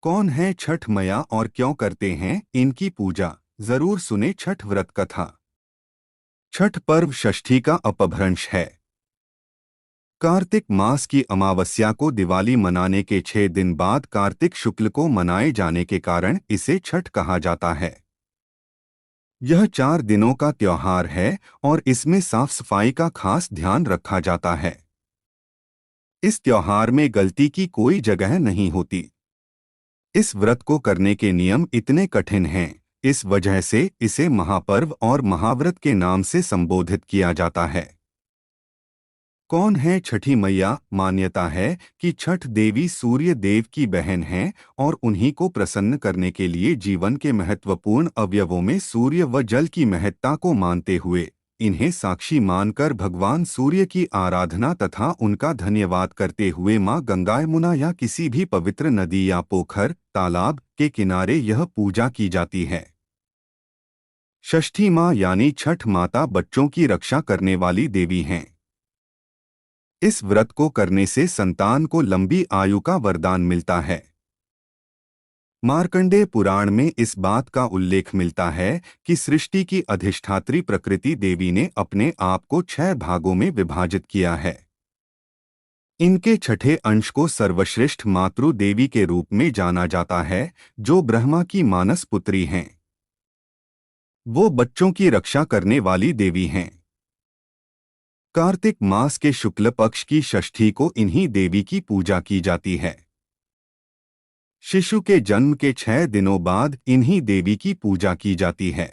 कौन है छठ मैया और क्यों करते हैं इनकी पूजा? जरूर सुने छठ व्रत कथा। छठ पर्व षष्ठी का अपभ्रंश है। कार्तिक मास की अमावस्या को दिवाली मनाने के 6 दिन बाद कार्तिक शुक्ल को मनाए जाने के कारण इसे छठ कहा जाता है। यह 4 दिनों का त्योहार है और इसमें साफ सफाई का खास ध्यान रखा जाता है। इस त्योहार में गलती की कोई जगह नहीं होती। इस व्रत को करने के नियम इतने कठिन हैं, इस वजह से इसे महापर्व और महाव्रत के नाम से संबोधित किया जाता है। कौन है छठी मैया? मान्यता है कि छठ देवी सूर्य देव की बहन हैं और उन्हीं को प्रसन्न करने के लिए जीवन के महत्वपूर्ण अवयवों में सूर्य व जल की महत्ता को मानते हुए इन्हें साक्षी मानकर भगवान सूर्य की आराधना तथा उनका धन्यवाद करते हुए मां गंगा यमुना या किसी भी पवित्र नदी या पोखर तालाब के किनारे यह पूजा की जाती है। षष्ठी मां यानी छठ माता बच्चों की रक्षा करने वाली देवी हैं। इस व्रत को करने से संतान को लंबी आयु का वरदान मिलता है। मार्कंडेय पुराण में इस बात का उल्लेख मिलता है कि सृष्टि की अधिष्ठात्री प्रकृति देवी ने अपने आप को 6 भागों में विभाजित किया है। इनके छठे अंश को सर्वश्रेष्ठ मातृ देवी के रूप में जाना जाता है, जो ब्रह्मा की मानस पुत्री हैं। वो बच्चों की रक्षा करने वाली देवी हैं। कार्तिक मास के शुक्ल पक्ष की षष्ठी को इन्हीं देवी की पूजा की जाती है। शिशु के जन्म के 6 दिनों बाद इन्हीं देवी की पूजा की जाती है।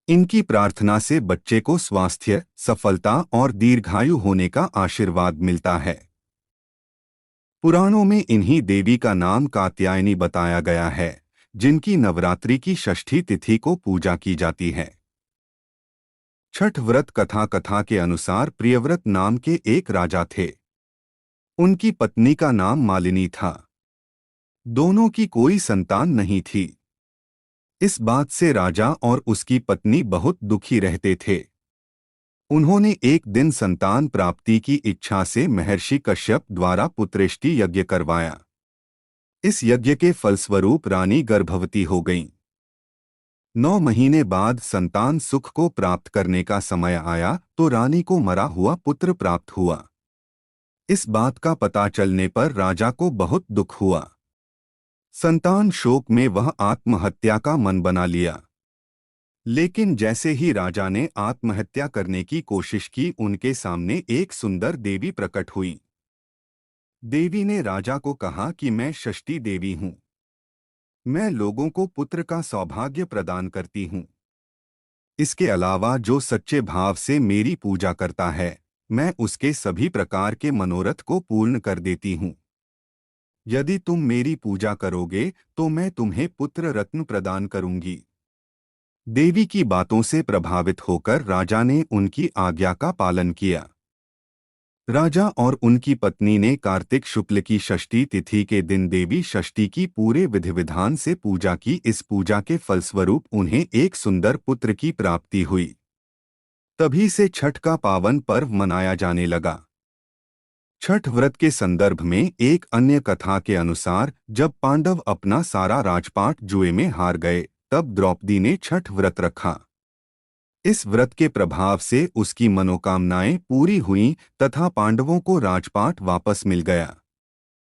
इनकी प्रार्थना से बच्चे को स्वास्थ्य, सफलता और दीर्घायु होने का आशीर्वाद मिलता है। पुराणों में इन्हीं देवी का नाम कात्यायनी बताया गया है, जिनकी नवरात्रि की षष्ठी तिथि को पूजा की जाती है। छठ व्रत कथा के अनुसार प्रियव्रत नाम के एक राजा थे। उनकी पत्नी का नाम मालिनी था। दोनों की कोई संतान नहीं थी। इस बात से राजा और उसकी पत्नी बहुत दुखी रहते थे। उन्होंने एक दिन संतान प्राप्ति की इच्छा से महर्षि कश्यप द्वारा पुत्रेष्टि यज्ञ करवाया। इस यज्ञ के फलस्वरूप रानी गर्भवती हो गईं। 9 महीने बाद संतान सुख को प्राप्त करने का समय आया तो रानी को मरा हुआ पुत्र प्राप्त हुआ। इस बात का पता चलने पर राजा को बहुत दुख हुआ। संतान शोक में वह आत्महत्या का मन बना लिया। लेकिन जैसे ही राजा ने आत्महत्या करने की कोशिश की, उनके सामने एक सुंदर देवी प्रकट हुई। देवी ने राजा को कहा कि मैं षष्ठी देवी हूँ। मैं लोगों को पुत्र का सौभाग्य प्रदान करती हूँ। इसके अलावा जो सच्चे भाव से मेरी पूजा करता है, मैं उसके सभी प्रकार के मनोरथ को पूर्ण कर देती हूँ। यदि तुम मेरी पूजा करोगे तो मैं तुम्हें पुत्र रत्न प्रदान करूंगी। देवी की बातों से प्रभावित होकर राजा ने उनकी आज्ञा का पालन किया। राजा और उनकी पत्नी ने कार्तिक शुक्ल की षष्ठी तिथि के दिन देवी षष्ठी की पूरे विधि विधान से पूजा की। इस पूजा के फलस्वरूप उन्हें एक सुंदर पुत्र की प्राप्ति हुई। तभी से छठ का पावन पर्व मनाया जाने लगा। छठ व्रत के संदर्भ में एक अन्य कथा के अनुसार जब पांडव अपना सारा राजपाट जुए में हार गए, तब द्रौपदी ने छठ व्रत रखा। इस व्रत के प्रभाव से उसकी मनोकामनाएं पूरी हुईं तथा पांडवों को राजपाट वापस मिल गया।